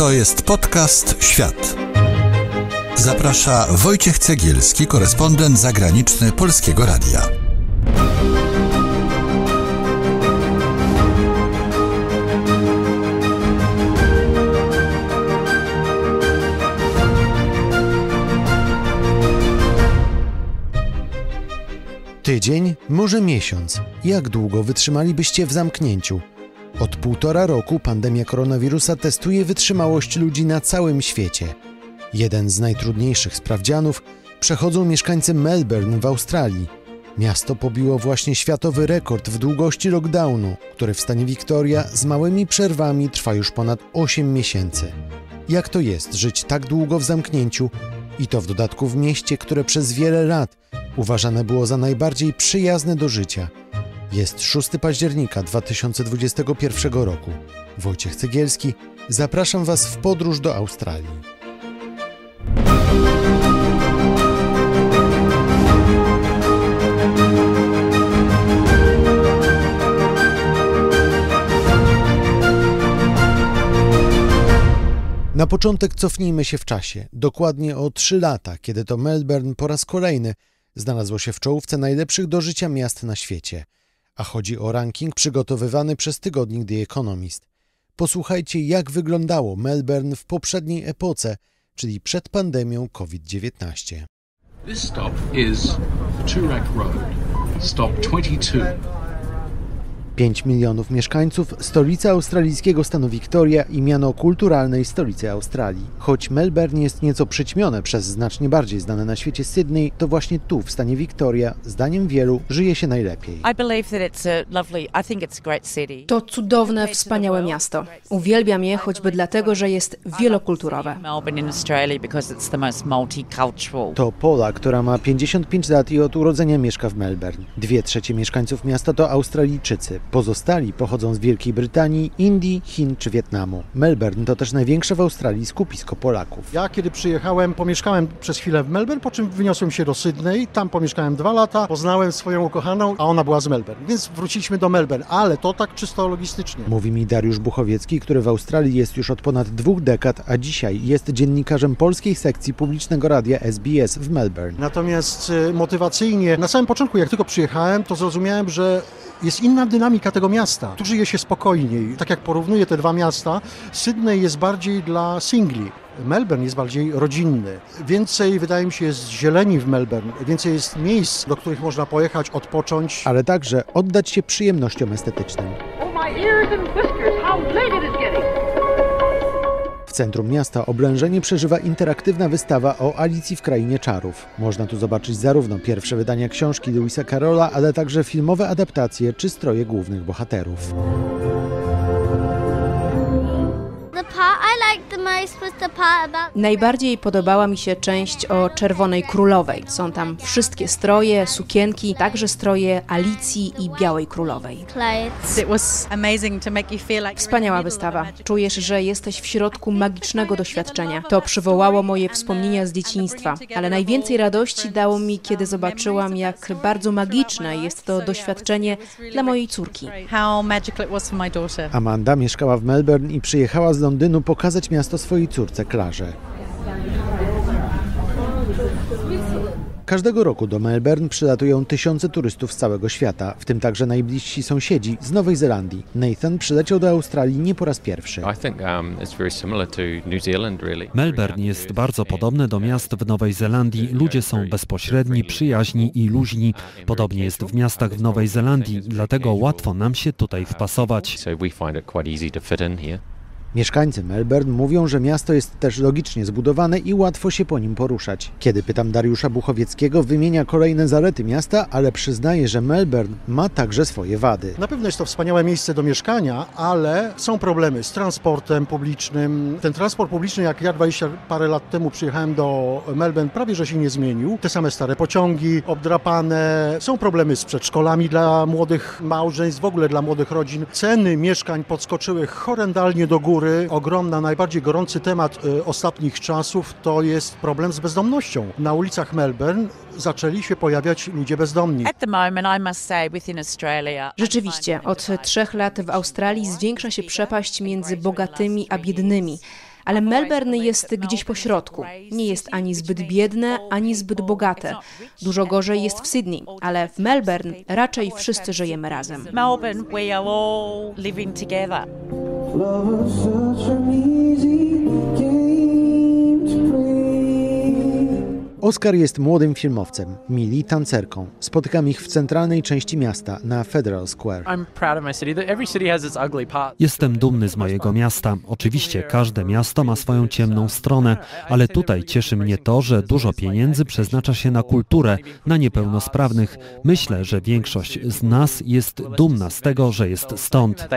To jest podcast Świat. Zaprasza Wojciech Cegielski, korespondent zagraniczny Polskiego Radia. Tydzień, może miesiąc. Jak długo wytrzymalibyście w zamknięciu? Od 1,5 roku pandemia koronawirusa testuje wytrzymałość ludzi na całym świecie. Jeden z najtrudniejszych sprawdzianów przechodzą mieszkańcy Melbourne w Australii. Miasto pobiło właśnie światowy rekord w długości lockdownu, który w stanie Victoria z małymi przerwami trwa już ponad 8 miesięcy. Jak to jest żyć tak długo w zamknięciu i to w dodatku w mieście, które przez wiele lat uważane było za najbardziej przyjazne do życia? Jest 6 października 2021 roku. Wojciech Cegielski, zapraszam Was w podróż do Australii. Na początek cofnijmy się w czasie, dokładnie o 3 lata, kiedy to Melbourne po raz kolejny znalazło się w czołówce najlepszych do życia miast na świecie. A chodzi o ranking przygotowywany przez tygodnik The Economist. Posłuchajcie, jak wyglądało Melbourne w poprzedniej epoce, czyli przed pandemią COVID-19. This stop is Toorak Road, stop 22. 5 milionów mieszkańców, stolica australijskiego stanu Victoria i miano kulturalnej stolicy Australii. Choć Melbourne jest nieco przyćmione przez znacznie bardziej znane na świecie Sydney, to właśnie tu, w stanie Victoria, zdaniem wielu, żyje się najlepiej. To cudowne, wspaniałe miasto. Uwielbiam je choćby dlatego, że jest wielokulturowe. To Pola, która ma 55 lat i od urodzenia mieszka w Melbourne. 2/3 mieszkańców miasta to Australijczycy. Pozostali pochodzą z Wielkiej Brytanii, Indii, Chin czy Wietnamu. Melbourne to też największe w Australii skupisko Polaków. Ja kiedy przyjechałem, pomieszkałem przez chwilę w Melbourne, po czym wyniosłem się do Sydney, tam pomieszkałem 2 lata, poznałem swoją ukochaną, a ona była z Melbourne, więc wróciliśmy do Melbourne, ale to tak czysto logistycznie. Mówi mi Dariusz Buchowiecki, który w Australii jest już od ponad 2 dekad, a dzisiaj jest dziennikarzem polskiej sekcji publicznego radia SBS w Melbourne. Natomiast motywacyjnie, na samym początku jak tylko przyjechałem, to zrozumiałem, że jest inna dynamika tego miasta. Tu żyje się spokojniej. Tak jak porównuję te 2 miasta, Sydney jest bardziej dla singli. Melbourne jest bardziej rodzinny. Więcej, wydaje mi się, jest zieleni w Melbourne. Więcej jest miejsc, do których można pojechać, odpocząć. Ale także oddać się przyjemnościom estetycznym. W centrum miasta oblężenie przeżywa interaktywna wystawa o Alicji w Krainie Czarów. Można tu zobaczyć zarówno pierwsze wydania książki Lewisa Carrolla, ale także filmowe adaptacje czy stroje głównych bohaterów. Najbardziej podobała mi się część o Czerwonej Królowej. Są tam wszystkie stroje, sukienki, także stroje Alicji i Białej Królowej. Wspaniała wystawa. Czujesz, że jesteś w środku magicznego doświadczenia. To przywołało moje wspomnienia z dzieciństwa, ale najwięcej radości dało mi, kiedy zobaczyłam, jak bardzo magiczne jest to doświadczenie dla mojej córki. Amanda mieszkała w Melbourne i przyjechała z Londynu pokazać miasto swojej córce Klarze. Każdego roku do Melbourne przylatują tysiące turystów z całego świata, w tym także najbliżsi sąsiedzi z Nowej Zelandii. Nathan przyleciał do Australii nie po raz pierwszy. Melbourne jest bardzo podobny do miast w Nowej Zelandii. Ludzie są bezpośredni, przyjaźni i luźni. Podobnie jest w miastach w Nowej Zelandii, dlatego łatwo nam się tutaj wpasować. Mieszkańcy Melbourne mówią, że miasto jest też logicznie zbudowane i łatwo się po nim poruszać. Kiedy pytam Dariusza Buchowieckiego, wymienia kolejne zalety miasta, ale przyznaje, że Melbourne ma także swoje wady. Na pewno jest to wspaniałe miejsce do mieszkania, ale są problemy z transportem publicznym. Ten transport publiczny, jak ja 20 parę lat temu przyjechałem do Melbourne, prawie że się nie zmienił. Te same stare pociągi, obdrapane. Są problemy z przedszkolami dla młodych małżeństw, w ogóle dla młodych rodzin. Ceny mieszkań podskoczyły horrendalnie do góry. Ogromna, najbardziej gorący temat ostatnich czasów to jest problem z bezdomnością. Na ulicach Melbourne zaczęli się pojawiać ludzie bezdomni. Rzeczywiście, od 3 lat w Australii zwiększa się przepaść między bogatymi a biednymi. Ale Melbourne jest gdzieś po środku. Nie jest ani zbyt biedne, ani zbyt bogate. Dużo gorzej jest w Sydney, ale w Melbourne raczej wszyscy żyjemy razem. Melbourne, we are all living together. Oscar jest młodym filmowcem, Millie tancerką. Spotykam ich w centralnej części miasta, na Federal Square. Jestem dumny z mojego miasta. Oczywiście każde miasto ma swoją ciemną stronę, ale tutaj cieszy mnie to, że dużo pieniędzy przeznacza się na kulturę, na niepełnosprawnych. Myślę, że większość z nas jest dumna z tego, że jest stąd.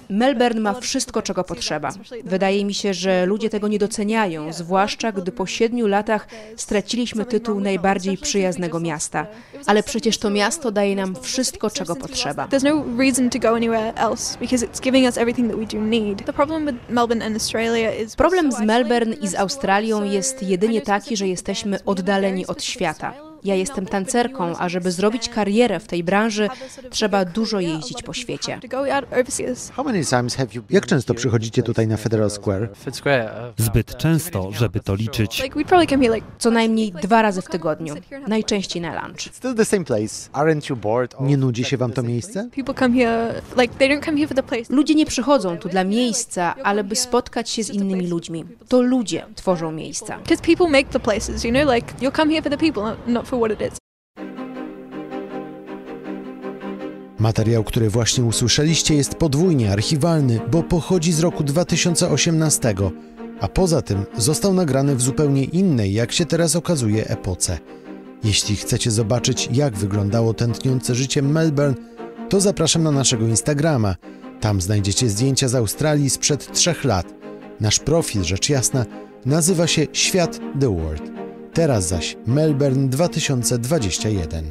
Melbourne ma wszystko, czego potrzeba. Wydaje mi się, że ludzie tego nie doceniają, zwłaszcza gdy po 7 latach straciliśmy tytuł najbardziej przyjaznego miasta. Ale przecież to miasto daje nam wszystko, czego potrzeba. Problem z Melbourne i z Australią jest jedynie taki, że jesteśmy oddaleni od świata. Ja jestem tancerką, a żeby zrobić karierę w tej branży, trzeba dużo jeździć po świecie. Jak często przychodzicie tutaj na Federal Square? Zbyt często, żeby to liczyć. Co najmniej 2 razy w tygodniu, najczęściej na lunch. Nie nudzi się wam to miejsce? Ludzie nie przychodzą tu dla miejsca, ale by spotkać się z innymi ludźmi. To ludzie tworzą miejsca. Materiał, który właśnie usłyszeliście, jest podwójnie archiwalny, bo pochodzi z roku 2018, a poza tym został nagrany w zupełnie innej, jak się teraz okazuje, epoce. Jeśli chcecie zobaczyć, jak wyglądało tętniące życie Melbourne, to zapraszam na naszego Instagrama. Tam znajdziecie zdjęcia z Australii sprzed 3 lat. Nasz profil, rzecz jasna, nazywa się Świat The World. Teraz zaś Melbourne 2021.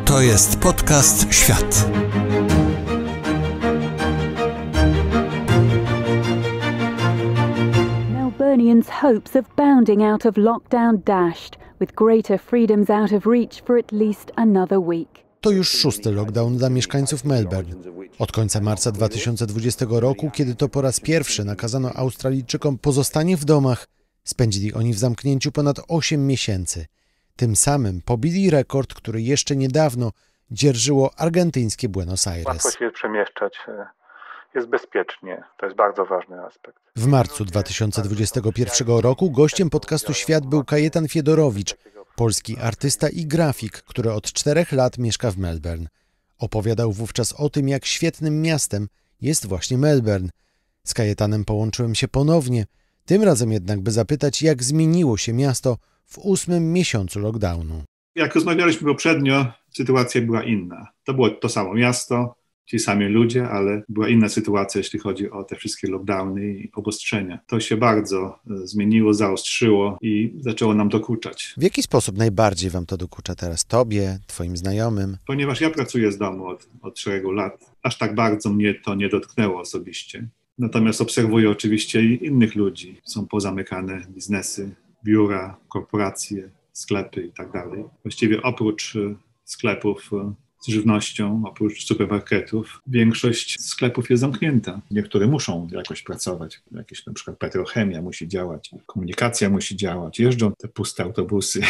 To jest podcast Świat. Melburnians' hopes of bounding out of lockdown dashed, with greater freedoms out of reach for at least another week. To już 6. lockdown dla mieszkańców Melbourne. Od końca marca 2020 roku, kiedy to po raz pierwszy nakazano Australijczykom pozostanie w domach, spędzili oni w zamknięciu ponad 8 miesięcy. Tym samym pobili rekord, który jeszcze niedawno dzierżyło argentyńskie Buenos Aires. Łatwo się przemieszczać, jest bezpiecznie. To jest bardzo ważny aspekt. W marcu 2021 roku gościem podcastu Świat był Kajetan Fiedorowicz, polski artysta i grafik, który od 4 lat mieszka w Melbourne. Opowiadał wówczas o tym, jak świetnym miastem jest właśnie Melbourne. Z Kajetanem połączyłem się ponownie, tym razem jednak, by zapytać, jak zmieniło się miasto w 8. miesiącu lockdownu. Jak rozmawialiśmy poprzednio, sytuacja była inna. To było to samo miasto, ci sami ludzie, ale była inna sytuacja, jeśli chodzi o te wszystkie lockdowny i obostrzenia. To się bardzo zmieniło, zaostrzyło i zaczęło nam dokuczać. W jaki sposób najbardziej wam to dokucza teraz? Tobie, twoim znajomym? Ponieważ ja pracuję z domu od 3 lat, aż tak bardzo mnie to nie dotknęło osobiście. Natomiast obserwuję oczywiście i innych ludzi. Są pozamykane biznesy, biura, korporacje, sklepy i tak dalej. Właściwie oprócz sklepów z żywnością, oprócz supermarketów, większość sklepów jest zamknięta. Niektóre muszą jakoś pracować. Jakieś na przykład petrochemia musi działać, komunikacja musi działać. Jeżdżą te puste autobusy,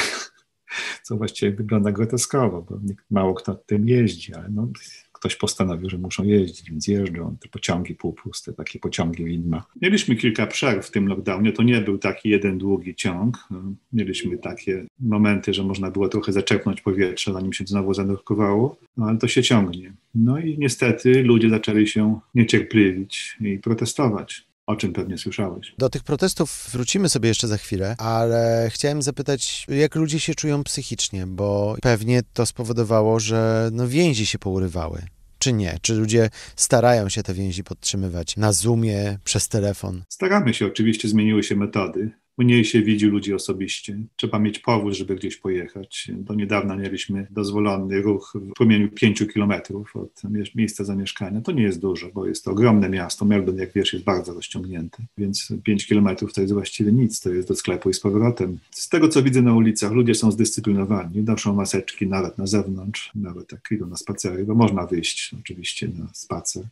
co właściwie wygląda groteskowo, bo mało kto tym jeździ, ale no, ktoś postanowił, że muszą jeździć, więc jeżdżą. Te pociągi półpuste, takie pociągi widma. Mieliśmy kilka przerw w tym lockdownie. To nie był taki jeden długi ciąg. Mieliśmy takie momenty, że można było trochę zaczerpnąć powietrze, zanim się znowu zanurkowało, no, ale to się ciągnie. No i niestety ludzie zaczęli się niecierpliwić i protestować. O czym pewnie słyszałeś. Do tych protestów wrócimy sobie jeszcze za chwilę, ale chciałem zapytać, jak ludzie się czują psychicznie, bo pewnie to spowodowało, że więzi się pourywały. Czy nie? Czy ludzie starają się te więzi podtrzymywać na Zoomie, przez telefon? Staramy się, oczywiście zmieniły się metody. Mniej się widzi ludzi osobiście. Trzeba mieć powód, żeby gdzieś pojechać. Do niedawna mieliśmy dozwolony ruch w promieniu 5 kilometrów od miejsca zamieszkania. To nie jest dużo, bo jest to ogromne miasto. Melbourne, jak wiesz, jest bardzo rozciągnięte, więc 5 kilometrów to jest właściwie nic. To jest do sklepu i z powrotem. Z tego, co widzę na ulicach, ludzie są zdyscyplinowani, noszą maseczki nawet na zewnątrz, nawet jak idą na spacery, bo można wyjść oczywiście na spacer.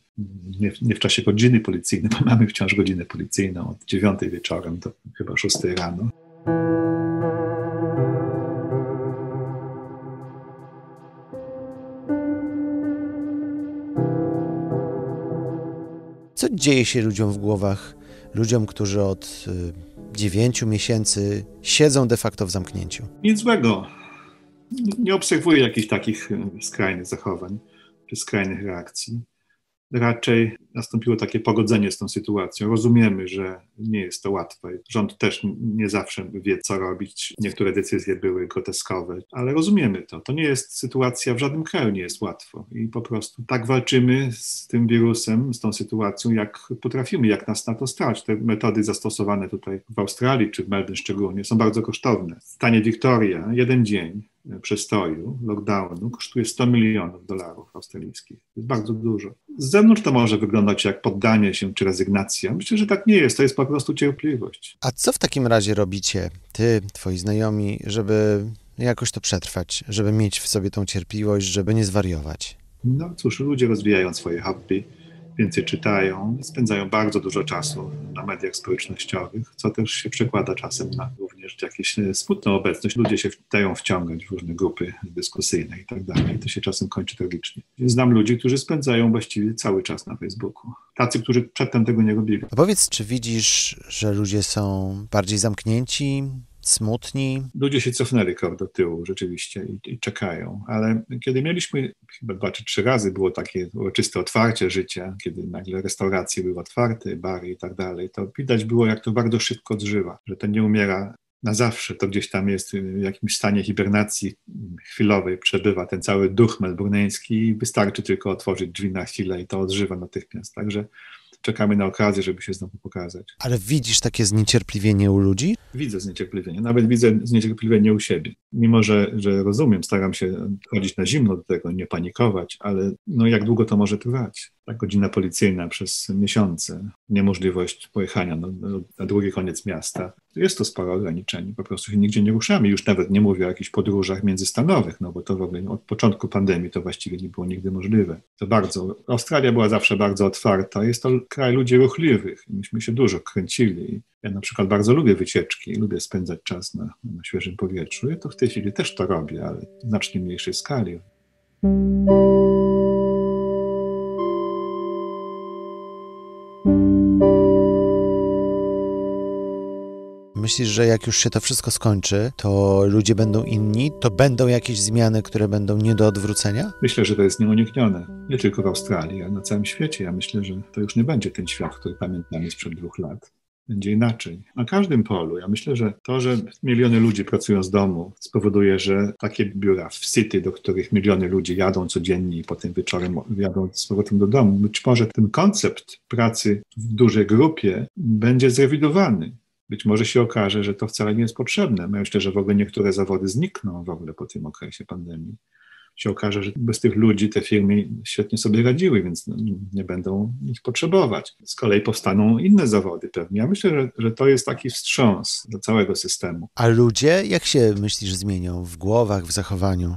Nie w czasie godziny policyjnej, bo mamy wciąż godzinę policyjną od 9 wieczorem do chyba 6 rano. Co dzieje się ludziom w głowach? Ludziom, którzy od 9 miesięcy siedzą de facto w zamknięciu. Nic złego. Nie obserwuję jakichś takich skrajnych zachowań czy skrajnych reakcji. Raczej nastąpiło takie pogodzenie z tą sytuacją. Rozumiemy, że nie jest to łatwe. Rząd też nie zawsze wie, co robić. Niektóre decyzje były groteskowe, ale rozumiemy to. To nie jest sytuacja, w żadnym kraju nie jest łatwo. I po prostu tak walczymy z tym wirusem, z tą sytuacją, jak potrafimy, jak nas na to stać. Te metody zastosowane tutaj w Australii, czy w Melbourne szczególnie, są bardzo kosztowne. W stanie Victoria 1 dzień przestoju, lockdownu kosztuje $100 milionów australijskich. To jest bardzo dużo. Z zewnątrz to może wyglądać jak poddanie się czy rezygnacja. Myślę, że tak nie jest. To jest po prostu cierpliwość. A co w takim razie robicie, ty, twoi znajomi, żeby jakoś to przetrwać, żeby mieć w sobie tą cierpliwość, żeby nie zwariować? No cóż, ludzie rozwijają swoje hobby, więcej czytają, spędzają bardzo dużo czasu na mediach społecznościowych, co też się przekłada czasem na również jakąś smutną obecność. Ludzie się dają wciągać w różne grupy dyskusyjne i tak dalej. To się czasem kończy tragicznie. Znam ludzi, którzy spędzają właściwie cały czas na Facebooku. Tacy, którzy przedtem tego nie robili. A powiedz, czy widzisz, że ludzie są bardziej zamknięci, smutni? Ludzie się cofnęli krok do tyłu rzeczywiście i czekają, ale kiedy mieliśmy, chyba 2 czy 3 razy było takie uroczyste otwarcie życia, kiedy nagle restauracje były otwarte, bary i tak dalej, to widać było, jak to bardzo szybko odżywa, że to nie umiera na zawsze, to gdzieś tam jest w jakimś stanie hibernacji chwilowej, przebywa ten cały duch melburneński i wystarczy tylko otworzyć drzwi na chwilę i to odżywa natychmiast, także czekamy na okazję, żeby się znowu pokazać. Ale widzisz takie zniecierpliwienie u ludzi? Widzę zniecierpliwienie, nawet widzę zniecierpliwienie u siebie. Mimo, że rozumiem, staram się chodzić na zimno do tego, nie panikować, ale no jak długo to może trwać? Ta godzina policyjna przez miesiące, niemożliwość pojechania na drugi koniec miasta. Jest to sporo ograniczeń, po prostu się nigdzie nie ruszamy. Już nawet nie mówię o jakichś podróżach międzystanowych, no bo to w ogóle od początku pandemii to właściwie nie było nigdy możliwe. Australia była zawsze bardzo otwarta, jest to kraj ludzi ruchliwych. Myśmy się dużo kręcili. Ja na przykład bardzo lubię wycieczki, lubię spędzać czas na świeżym powietrzu. Ja to w tej chwili też to robię, ale w znacznie mniejszej skali. Myślisz, że jak już się to wszystko skończy, to ludzie będą inni? To będą jakieś zmiany, które będą nie do odwrócenia? Myślę, że to jest nieuniknione. Nie tylko w Australii, ale na całym świecie. Ja myślę, że to już nie będzie ten świat, który pamiętamy sprzed 2 lat. Będzie inaczej. Na każdym polu. Ja myślę, że to, że miliony ludzi pracują z domu, spowoduje, że takie biura w city, do których miliony ludzi jadą codziennie i potem wieczorem jadą z powrotem do domu, być może ten koncept pracy w dużej grupie będzie zrewidowany. Być może się okaże, że to wcale nie jest potrzebne. Myślę, że w ogóle niektóre zawody znikną w ogóle po tym okresie pandemii. Się okaże, że bez tych ludzi te firmy świetnie sobie radziły, więc nie będą ich potrzebować. Z kolei powstaną inne zawody pewnie. Ja myślę, że to jest taki wstrząs do całego systemu. A ludzie, jak się myślisz zmienią w głowach, w zachowaniu?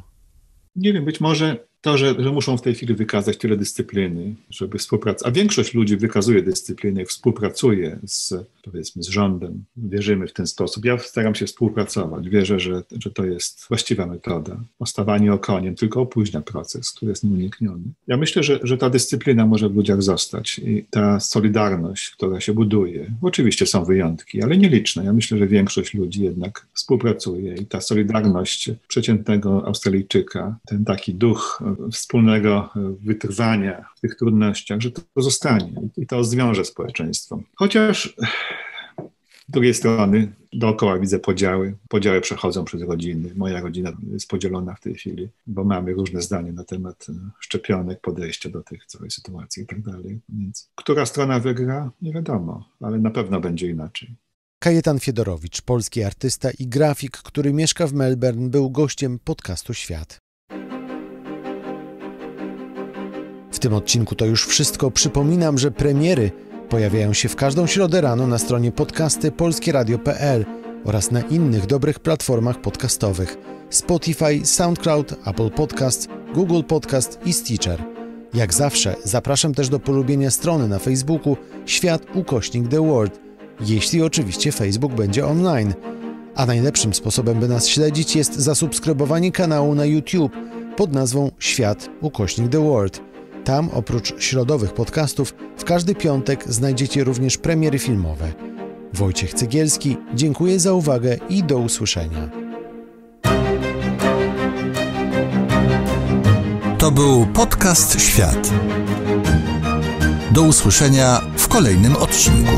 Nie wiem, być może to, że muszą w tej chwili wykazać tyle dyscypliny, żeby współpracować, a większość ludzi wykazuje dyscyplinę i współpracuje z rządem. Wierzymy w ten sposób. Ja staram się współpracować. Wierzę, że to jest właściwa metoda. Ostawanie okoniem tylko opóźnia proces, który jest nieunikniony. Ja myślę, że ta dyscyplina może w ludziach zostać i ta solidarność, która się buduje. Oczywiście są wyjątki, ale nieliczne. Ja myślę, że większość ludzi jednak współpracuje i ta solidarność przeciętnego Australijczyka, ten taki duch wspólnego wytrwania w tych trudnościach, że to zostanie i to zwiąże społeczeństwo. Chociaż z drugiej strony dookoła widzę podziały. Podziały przechodzą przez rodziny. Moja rodzina jest podzielona w tej chwili, bo mamy różne zdania na temat szczepionek, podejścia do tych całej sytuacji i tak dalej. Więc która strona wygra? Nie wiadomo, ale na pewno będzie inaczej. Kajetan Fiedorowicz, polski artysta i grafik, który mieszka w Melbourne, był gościem podcastu Świat. W tym odcinku to już wszystko. Przypominam, że premiery pojawiają się w każdą środę rano na stronie podcasty polskieradio.pl oraz na innych dobrych platformach podcastowych: Spotify, SoundCloud, Apple Podcast, Google Podcast i Stitcher. Jak zawsze zapraszam też do polubienia strony na Facebooku Świat_The World, jeśli oczywiście Facebook będzie online. A najlepszym sposobem, by nas śledzić, jest zasubskrybowanie kanału na YouTube pod nazwą Świat_The World. Tam oprócz środowych podcastów w każdy piątek znajdziecie również premiery filmowe. Wojciech Cegielski, dziękuję za uwagę i do usłyszenia. To był podcast Świat. Do usłyszenia w kolejnym odcinku.